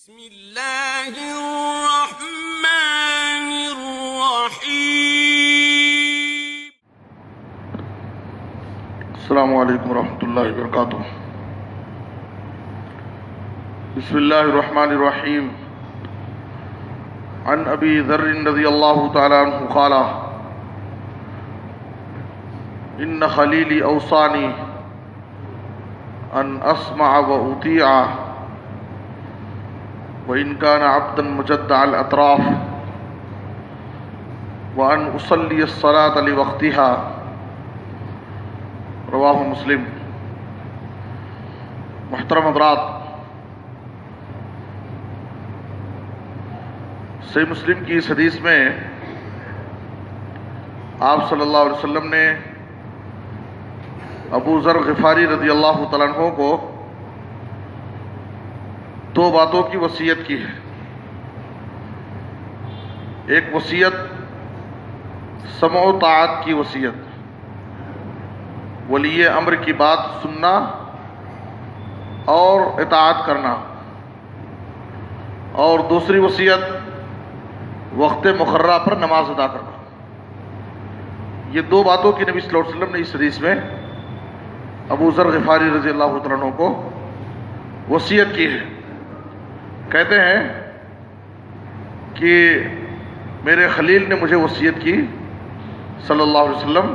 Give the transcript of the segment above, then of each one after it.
بسم اللہ الرحمن الرحیم۔ السلام علیکم ورحمۃ اللہ وبرکاتہ۔ بسم اللہ الرحمن الرحیم۔ عن ابی ذر رضی اللہ تعالی عنہ قال ان خلیلی اوصانی ان اسمع واطیع وإن كان عبدا مجدع الأطراف وأن أصلي الصلاة لوقتها رواہ مسلم۔ محترم حضرات، صحیح مسلم کی اس حدیث میں آپ صلی اللہ علیہ وسلم نے ابو ذر غفاری رضی اللہ تعالیٰ عنہ کو دو باتوں کی وصیت کی ہے۔ ایک وصیت سمع و طاعت کی وصیت، ولی امر کی بات سننا اور اطاعت کرنا، اور دوسری وصیت وقت مقررہ پر نماز ادا کرنا۔ یہ دو باتوں کی نبی صلی اللہ علیہ وسلم نے اس حدیث میں ابو ذر غفاری رضی اللہ تعالیٰ عنہ کو وصیت کی ہے۔ کہتے ہیں کہ میرے خلیل نے مجھے وصیت کی صلی اللہ علیہ وسلم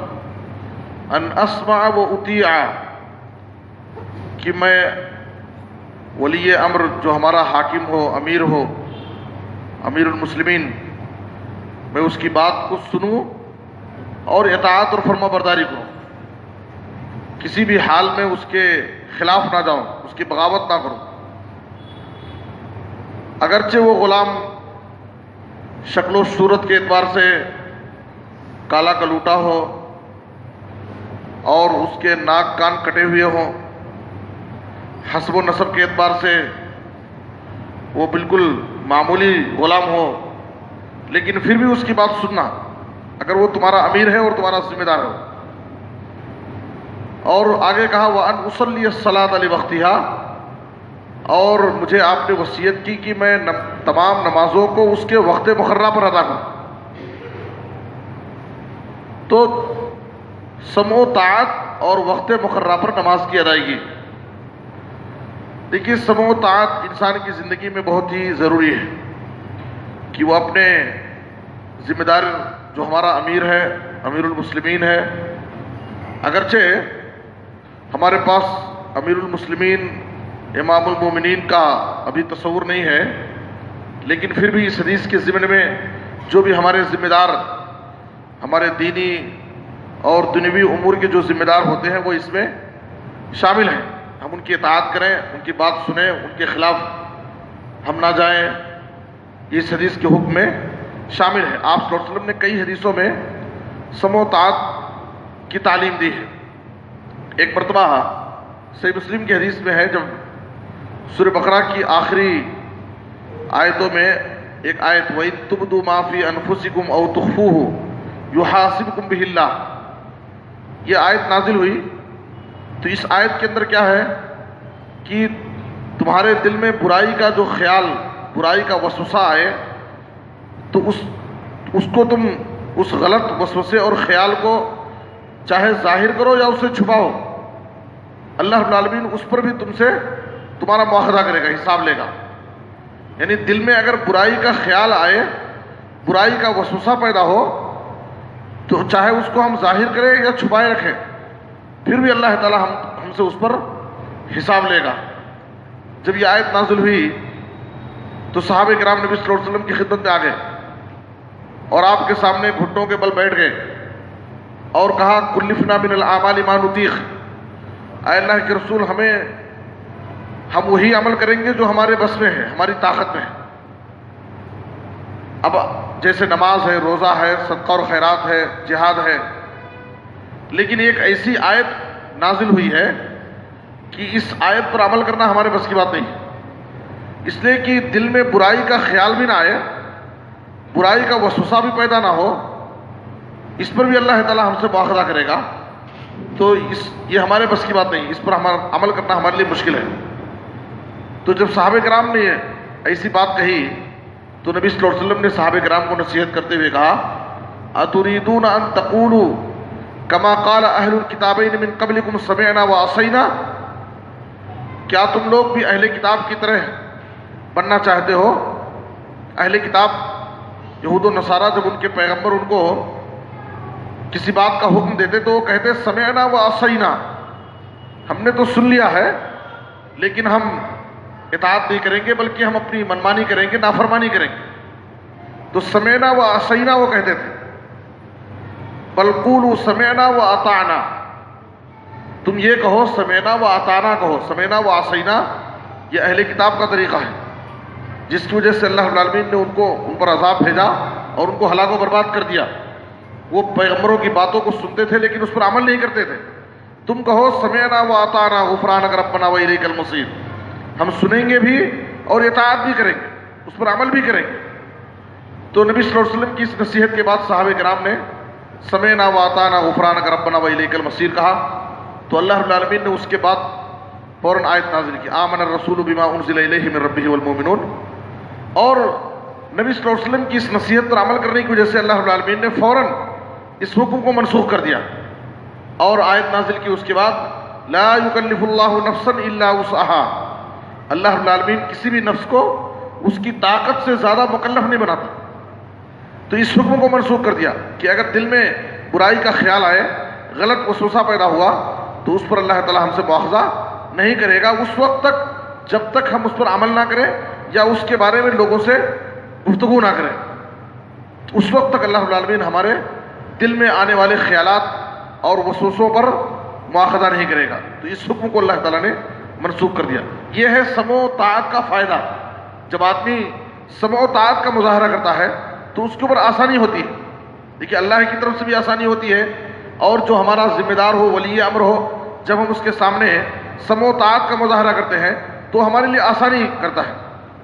ان اسمع و اطیع، کہ میں ولی امر جو ہمارا حاکم ہو، امیر ہو، امیر المسلمین، میں اس کی بات کو سنوں اور اطاعت اور فرما برداری کروں، کسی بھی حال میں اس کے خلاف نہ جاؤں، اس کی بغاوت نہ کروں، اگرچہ وہ غلام شکل و صورت کے اعتبار سے کالا کلوٹا ہو اور اس کے ناک کان کٹے ہوئے ہوں، حسب و نسب کے اعتبار سے وہ بالکل معمولی غلام ہو، لیکن پھر بھی اس کی بات سننا اگر وہ تمہارا امیر ہے اور تمہارا ذمہ دار ہو۔ اور آگے کہا وَأَنْ أُصَلِّيَ الصَّلَاةَ لِوَقْتِهَا، اور مجھے آپ نے وصیت کی کہ میں تمام نمازوں کو اس کے وقت مقررہ پر ادا کروں۔ تو سمع و طاعت اور وقت مقررہ پر نماز کی ادائیگی، دیکھیے سمع و طاعت انسان کی زندگی میں بہت ہی ضروری ہے کہ وہ اپنے ذمہ دار جو ہمارا امیر ہے، امیر المسلمین ہے، اگرچہ ہمارے پاس امیر المسلمین امام المومنین کا ابھی تصور نہیں ہے، لیکن پھر بھی اس حدیث کے ضمن میں جو بھی ہمارے ذمہ دار، ہمارے دینی اور دنیوی امور کے جو ذمہ دار ہوتے ہیں وہ اس میں شامل ہیں۔ ہم ان کی اطاعت کریں، ان کی بات سنیں، ان کے خلاف ہم نہ جائیں، اس حدیث کے حکم میں شامل ہے۔ آپ صلی اللہ علیہ وسلم نے کئی حدیثوں میں سمع و طاعت کی تعلیم دی ہے۔ ایک مرتبہ صحیح مسلم کی حدیث میں ہے، جب سورہ بقرہ کی آخری آیتوں میں ایک آیت وَإِن تُبْدُوا مَا فِي أَنفُسِكُمْ أَوْ تُخْفُوهُ يُحَاسِبْكُم بِهِ اللَّهُ، یہ آیت نازل ہوئی تو اس آیت کے اندر کیا ہے کہ تمہارے دل میں برائی کا جو خیال، برائی کا وسوسہ آئے تو اس کو تم اس غلط وسوسے اور خیال کو چاہے ظاہر کرو یا اسے چھپاؤ، اللہ رب العالمین اس پر بھی تم سے تمہارا مواخذہ کرے گا، حساب لے گا۔ یعنی دل میں اگر برائی کا خیال آئے، برائی کا وسوسہ پیدا ہو تو چاہے اس کو ہم ظاہر کریں یا چھپائے رکھیں، پھر بھی اللہ تعالی ہم سے اس پر حساب لے گا۔ جب یہ آیت نازل ہوئی تو صحابہ کرام نبی صلی اللہ علیہ وسلم کی خدمت میں آ گئے اور آپ کے سامنے گھٹنوں کے بل بیٹھ گئے اور کہا کلفنا من الاعمال ما نطیق، اے اللہ کے رسول ہم وہی عمل کریں گے جو ہمارے بس میں ہے، ہماری طاقت میں ہے۔ اب جیسے نماز ہے، روزہ ہے، صدقہ اور خیرات ہے، جہاد ہے، لیکن ایک ایسی آیت نازل ہوئی ہے کہ اس آیت پر عمل کرنا ہمارے بس کی بات نہیں، اس لیے کہ دل میں برائی کا خیال بھی نہ آئے، برائی کا وسوسہ بھی پیدا نہ ہو، اس پر بھی اللہ تعالی ہم سے مواخذہ کرے گا۔ تو یہ ہمارے بس کی بات نہیں، اس پر عمل کرنا ہمارے لیے مشکل ہے۔ تو جب صحابہ کرام نے ایسی بات کہی تو نبی صلی اللہ علیہ وسلم نے صحابہ کرام کو نصیحت کرتے ہوئے کہا اتريدون ان تقولوا كما قال اہل الكتابین من قبلكم سمعنا وعصینا، کیا تم لوگ بھی اہل کتاب کی طرح بننا چاہتے ہو؟ اہل کتاب یہود و نصارہ جب ان کے پیغمبر ان کو کسی بات کا حکم دیتے تو وہ کہتے سمعنا وعصینا، ہم نے تو سن لیا ہے لیکن ہم اطاعت نہیں کریں گے بلکہ ہم اپنی منمانی کریں گے، نافرمانی کریں گے۔ تو سمعنا وعصینا وہ کہتے تھے، بل قولوا سمعنا واطعنا، تم یہ کہو سمعنا واطعنا کہو، سمعنا وعصینا یہ اہل کتاب کا طریقہ ہے، جس کی وجہ سے اللہ رب العالمین نے ان پر عذاب بھیجا اور ان کو ہلاک و برباد کر دیا۔ وہ پیغمبروں کی باتوں کو سنتے تھے لیکن اس پر عمل نہیں کرتے تھے۔ تم کہو سمعنا واطعنا غفرانک ربنا والیک المصیر، ہم سنیں گے بھی اور اطاعت بھی کریں گے، اس پر عمل بھی کریں گے۔ تو نبی صلی اللہ علیہ وسلم کی اس نصیحت کے بعد صحابہ کرام نے سمعنا واطعنا غفرانک ربنا والیک المصیر کہا، تو اللہ رب العالمین نے اس کے بعد فوراً آیت نازل کی آمن الرسول بما انزل الیہ من ربہ والمؤمنون، اور نبی صلی اللہ علیہ وسلم کی اس نصیحت پر عمل کرنے کی وجہ سے اللہ رب العالمین نے فوراً اس حکم کو منسوخ کر دیا اور آیت نازل کی اس کے بعد لا یکلف اللہ نفسا الا وسعها، اللہ رب العالمین کسی بھی نفس کو اس کی طاقت سے زیادہ مکلف نہیں بناتا۔ تو اس حکم کو منسوخ کر دیا کہ اگر دل میں برائی کا خیال آئے، غلط وسوسہ پیدا ہوا تو اس پر اللہ تعالی ہم سے مواخذہ نہیں کرے گا اس وقت تک جب تک ہم اس پر عمل نہ کریں یا اس کے بارے میں لوگوں سے گفتگو نہ کریں، اس وقت تک اللہ رب العالمین ہمارے دل میں آنے والے خیالات اور وسوسوں پر مواخذہ نہیں کرے گا۔ تو اس حکم کو اللہ تعالیٰ نے منسوخ کر دیا۔ یہ ہے سمع و طاعت کا فائدہ۔ جب آدمی سمع و طاعت کا مظاہرہ کرتا ہے تو اس کے اوپر آسانی ہوتی ہے۔ دیکھیے اللہ کی طرف سے بھی آسانی ہوتی ہے، اور جو ہمارا ذمہ دار ہو، ولی امر ہو، جب ہم اس کے سامنے سمع و طاعت کا مظاہرہ کرتے ہیں تو ہمارے لیے آسانی کرتا ہے،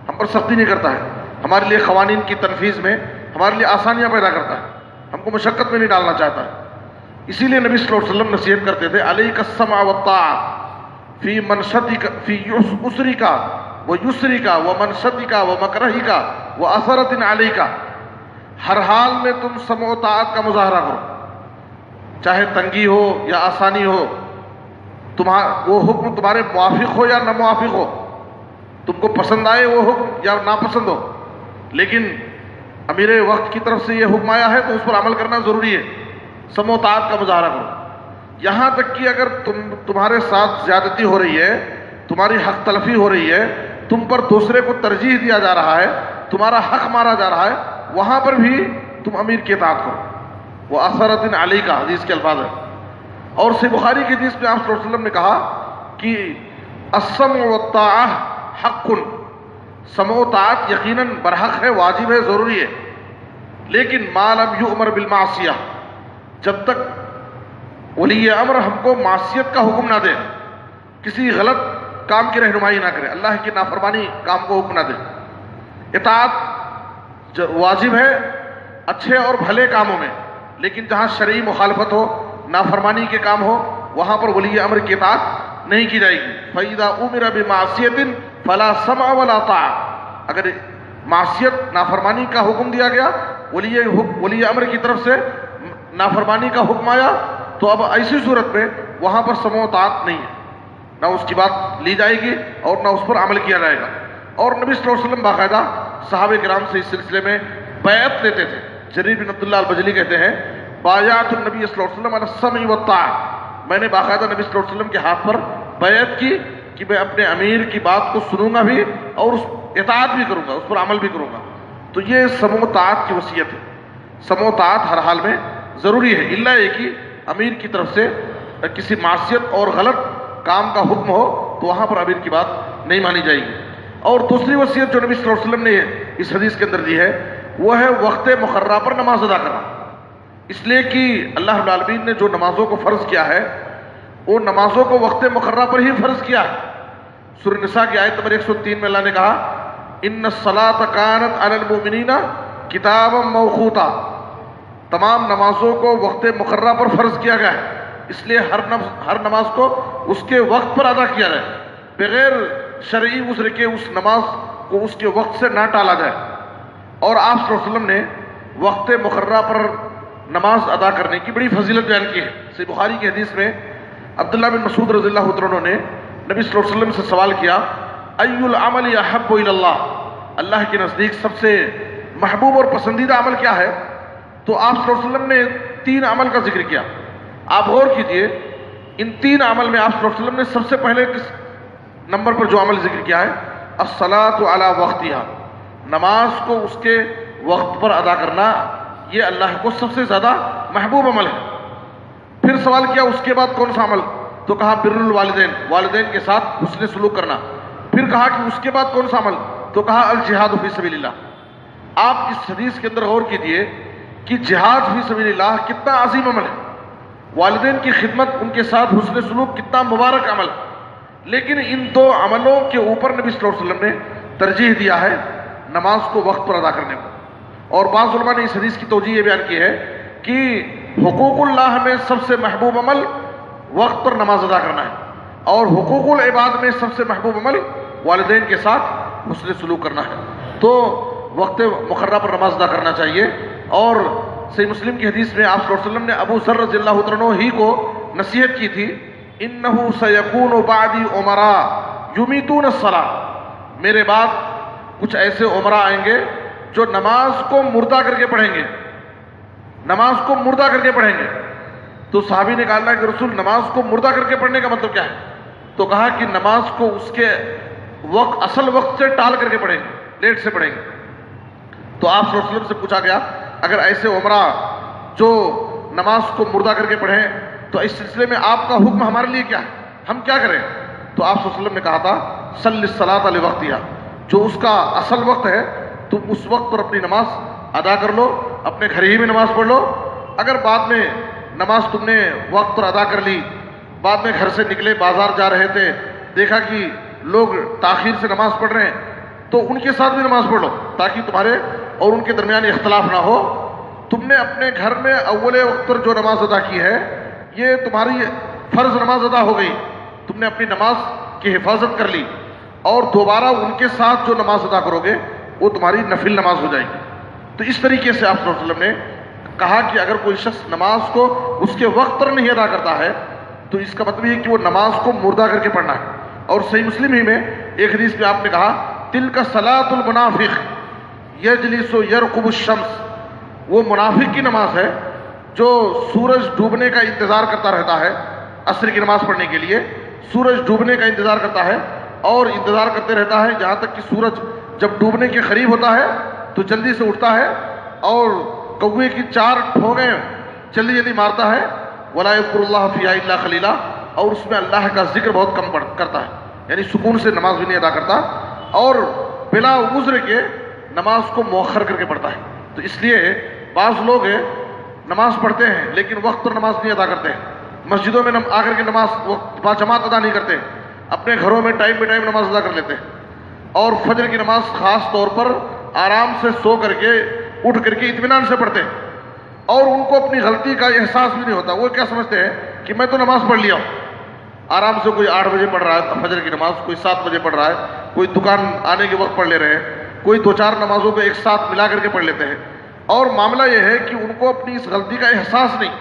ہم پر سختی نہیں کرتا ہے، ہمارے لیے قوانین کی تنفیذ میں ہمارے لیے آسانیاں پیدا کرتا ہے، ہم کو مشقت میں نہیں ڈالنا چاہتا ہے۔ اسی لیے نبی صلی اللہ علیہ وسلم نصیحت کرتے تھے علیک السمع والطاعۃ فی منشطک فی عسرک و یسرک و منشطک و مکرہک و اثرۃ علیک، ہر حال میں تم سمع و طاعت کا مظاہرہ کرو، چاہے تنگی ہو یا آسانی ہو، وہ حکم تمہارے موافق ہو یا نہ موافق ہو، تم کو پسند آئے وہ حکم یا ناپسند ہو، لیکن امیر وقت کی طرف سے یہ حکم آیا ہے تو اس پر عمل کرنا ضروری ہے، سمع و طاعت کا مظاہرہ کرو۔ یہاں تک کہ اگر تمہارے ساتھ زیادتی ہو رہی ہے، تمہاری حق تلفی ہو رہی ہے، تم پر دوسرے کو ترجیح دیا جا رہا ہے، تمہارا حق مارا جا رہا ہے، وہاں پر بھی تم امیر کی اطاعت کرو۔ وہ اثرۃ علی کا حدیث کے الفاظ ہیں، اور صحیح بخاری کی حدیث میں آپ صلی اللہ علیہ وسلم نے کہا کہ السمع والطاعہ حق، سمع و طاعت یقیناً برحق ہے، واجب ہے، ضروری ہے، لیکن ما لم یؤمر بالمعصیہ، جب تک ولی امر ہم کو معصیت کا حکم نہ دے، کسی غلط کام کی رہنمائی نہ کرے، اللہ کی نافرمانی کام کو حکم نہ دے۔ اطاعت واجب ہے اچھے اور بھلے کاموں میں، لیکن جہاں شرعی مخالفت ہو، نافرمانی کے کام ہو، وہاں پر ولی امر کی اطاعت نہیں کی جائے گی۔ فَإِذَا أُمِرَ بِمَعْصِيَةٍ فَلَا سَمْعَ وَلَا طَاعَةَ، اگر معصیت نافرمانی کا حکم دیا گیا، ولی امر کی طرف سے نافرمانی کا حکم آیا، تو اب ایسی صورت میں وہاں پر سمع و طاعت نہیں ہے، نہ اس کی بات لی جائے گی اور نہ اس پر عمل کیا جائے گا۔ اور نبی صلی اللہ علیہ وسلم باقاعدہ صحابہ کرام سے اس سلسلے میں بیعت لیتے تھے۔ جریر بن عبداللہ البجلی کہتے ہیں بایعت النبی صلی اللہ علیہ وسلم علی السمع والطاعۃ، میں نے باقاعدہ نبی صلی اللہ علیہ وسلم کے ہاتھ پر بیعت کی کہ میں اپنے امیر کی بات کو سنوں گا بھی اور اس اطاعت بھی کروں گا، اس پر عمل بھی کروں گا۔ تو یہ سمع و طاعت کی وصیت ہے۔ سمع و طاعت ہر حال میں ضروری ہے، الا یہ کہ امیر کی طرف سے کسی معصیت اور غلط کام کا حکم ہو تو وہاں پر امیر کی بات نہیں مانی جائے گی۔ اور دوسری وصیت جو نبی صلی اللہ علیہ وسلم نے اس حدیث کے اندر دی ہے وہ ہے وقت مقررہ پر نماز ادا کرنا، اس لیے کہ اللہ رب العالمین نے جو نمازوں کو فرض کیا ہے وہ نمازوں کو وقت مقررہ پر ہی فرض کیا ہے۔ سورہ نساء کی آیت نمبر 103 میں اللہ نے کہا ان الصلاۃ کانت علی المؤمنین کتابا موقوتا، تمام نمازوں کو وقت مقررہ پر فرض کیا گیا ہے، اس لیے ہر نماز کو اس کے وقت پر ادا کیا جائے، بغیر شرعی عذر کے اس نماز کو اس کے وقت سے نہ ٹالا جائے. اور آپ صلی اللہ علیہ وسلم نے وقت مقررہ پر نماز ادا کرنے کی بڑی فضیلت بیان کی ہے. صحیح بخاری کی حدیث میں عبداللہ بن مسعود رضی اللہ عنہ نے نبی صلی اللہ علیہ وسلم سے سوال کیا ای العمل احب الی اللہ، اللہ کے نزدیک سب سے محبوب اور پسندیدہ عمل کیا ہے؟ تو آپ صلی اللہ علیہ وسلم نے 3 عمل کا ذکر کیا. آپ غور کیجئے، ان 3 عمل میں آپ صلی اللہ علیہ وسلم نے سب سے پہلے کس نمبر پر جو عمل ذکر کیا ہے؟ الصلاۃ علی وقتہا، نماز کو اس کے وقت پر ادا کرنا، یہ اللہ کو سب سے زیادہ محبوب عمل ہے. پھر سوال کیا اس کے بعد کون سا عمل؟ تو کہا بر الوالدین، والدین کے ساتھ حسن سلوک کرنا. پھر کہا کہ اس کے بعد کون سا عمل؟ تو کہا الجہاد فی سبیل اللہ. آپ اس حدیث کے اندر غور کیجئے کہ جہاد فی سبیل اللہ کتنا عظیم عمل ہے، والدین کی خدمت، ان کے ساتھ حسن سلوک کتنا مبارک عمل. لیکن ان 2 عملوں کے اوپر نبی صلی اللہ علیہ وسلم نے ترجیح دیا ہے نماز کو وقت پر ادا کرنے کو. اور بعض علماء نے اس حدیث کی توجیہ یہ بیان کی ہے کہ حقوق اللہ میں سب سے محبوب عمل وقت پر نماز ادا کرنا ہے، اور حقوق العباد میں سب سے محبوب عمل والدین کے ساتھ حسن سلوک کرنا ہے. تو وقت مقررہ پر نماز ادا کرنا چاہیے. اور صحیح مسلم کی حدیث میں آپ صلی اللہ علیہ وسلم نے ابو ذر رضی اللہ عنہ ہی کو نصیحت کی تھی انہ سیکون بعدی امراء یمیتون الصلاۃ، میرے بعد کچھ ایسے عمراء آئیں گے جو نماز کو مردہ کر کے پڑھیں گے، نماز کو مردہ کر کے پڑھیں گے. تو صحابی نے کہا اللہ کے رسول نماز کو مردہ کر کے پڑھنے کا مطلب کیا ہے؟ تو کہا کہ نماز کو اس کے وقت، اصل وقت سے ٹال کر کے پڑھیں گے، لیٹ سے پڑھیں گے. تو آپ صلی اللہ علیہ وسلم سے پوچھا گیا اگر ایسے عمراء جو نماز کو مردہ کر کے پڑھیں تو اس سلسلے میں آپ کا حکم ہمارے لیے کیا ہے، ہم کیا کریں؟ تو آپ صلی اللہ علیہ وسلم نے کہا تھا صلی الصلاۃ لوقتہا، جو اس کا اصل وقت ہے تم اس وقت پر اپنی نماز ادا کر لو، اپنے گھر ہی میں نماز پڑھ لو. اگر بعد میں نماز تم نے وقت پر ادا کر لی، بعد میں گھر سے نکلے بازار جا رہے تھے، دیکھا کہ لوگ تاخیر سے نماز پڑھ رہے ہیں، تو ان کے ساتھ بھی نماز پڑھ لو تاکہ تمہارے اور ان کے درمیان اختلاف نہ ہو. تم نے اپنے گھر میں اول وقت پر جو نماز ادا کی ہے یہ تمہاری فرض نماز ادا ہو گئی، تم نے اپنی نماز کی حفاظت کر لی، اور دوبارہ ان کے ساتھ جو نماز ادا کرو گے وہ تمہاری نفل نماز ہو جائے گی. تو اس طریقے سے آپ صلی اللہ علیہ وسلم نے کہا کہ اگر کوئی شخص نماز کو اس کے وقت پر نہیں ادا کرتا ہے تو اس کا مطلب یہ کہ وہ نماز کو مردہ کر کے پڑھنا ہے. اور صحیح مسلم ہی میں ایک حدیث میں آپ نے کہا تلک صلاۃ المنافق یجلس یرقب الشمس، وہ منافق کی نماز ہے جو سورج ڈوبنے کا انتظار کرتا رہتا ہے. عصر کی نماز پڑھنے کے لیے سورج ڈوبنے کا انتظار کرتا ہے، اور انتظار کرتے رہتا ہے جہاں تک کہ سورج جب ڈوبنے کے قریب ہوتا ہے تو جلدی سے اٹھتا ہے اور کوے کی 4 ٹھونگیں جلدی جلدی مارتا ہے. ولا یذکر اللہ فیہا الا قلیلا، اور اس میں اللہ کا ذکر بہت کم کرتا ہے، یعنی سکون سے نماز بھی نہیں ادا کرتا، اور بلا عذر کے نماز کو مؤخر کر کے پڑھتا ہے. تو اس لیے بعض لوگ نماز پڑھتے ہیں لیکن وقت پر نماز نہیں ادا کرتے ہیں، مسجدوں میں آ کر کے نماز با جماعت ادا نہیں کرتے، اپنے گھروں میں ٹائم بے ٹائم نماز ادا کر لیتے ہیں، اور فجر کی نماز خاص طور پر آرام سے سو کر کے اٹھ کر کے اطمینان سے پڑھتے ہیں، اور ان کو اپنی غلطی کا احساس بھی نہیں ہوتا. وہ کیا سمجھتے ہیں کہ میں تو نماز پڑھ لیا ہوں. آرام سے کوئی 8 بجے پڑھ رہا ہے فجر کی نماز، کوئی 7 بجے پڑھ رہا ہے، کوئی دکان آنے کے وقت پڑھ لے رہے ہیں، کوئی 2-4 نمازوں کو ایک ساتھ ملا کر کے پڑھ لیتے ہیں. اور معاملہ یہ ہے کہ ان کو اپنی اس غلطی کا احساس نہیں.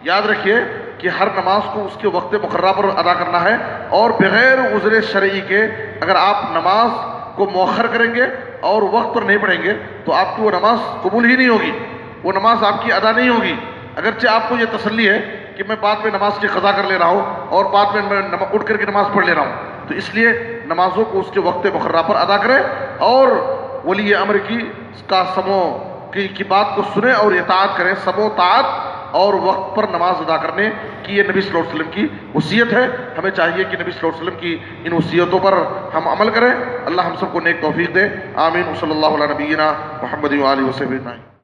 یاد رکھیے کہ ہر نماز کو اس کے وقت مقررہ پر ادا کرنا ہے، اور بغیر عذر شرعی کے اگر آپ نماز کو مؤخر کریں گے اور وقت پر نہیں پڑھیں گے تو آپ کی وہ نماز قبول ہی نہیں ہوگی، وہ نماز آپ کی ادا نہیں ہوگی. اگرچہ آپ کو یہ تسلی ہے کہ میں بعد میں نماز کی قضا کر لے رہا ہوں اور بعد میں اٹھ کر کے نماز پڑھ لے رہا ہوں. تو اس لیے نمازوں کو اس کے وقت مقررہ پر ادا کریں، اور ولی امر کی بات کو سنیں اور اطاعت کریں. سمو طاعت اور وقت پر نماز ادا کرنے کی یہ نبی صلی اللہ علیہ وسلم کی وصیت ہے. ہمیں چاہیے کہ نبی صلی اللہ علیہ وسلم کی ان وصیتوں پر ہم عمل کریں. اللہ ہم سب کو نیک توفیق دے. آمین. صلی اللہ علیہ نبینا محمد و آلہ وصحبہ اجمعین.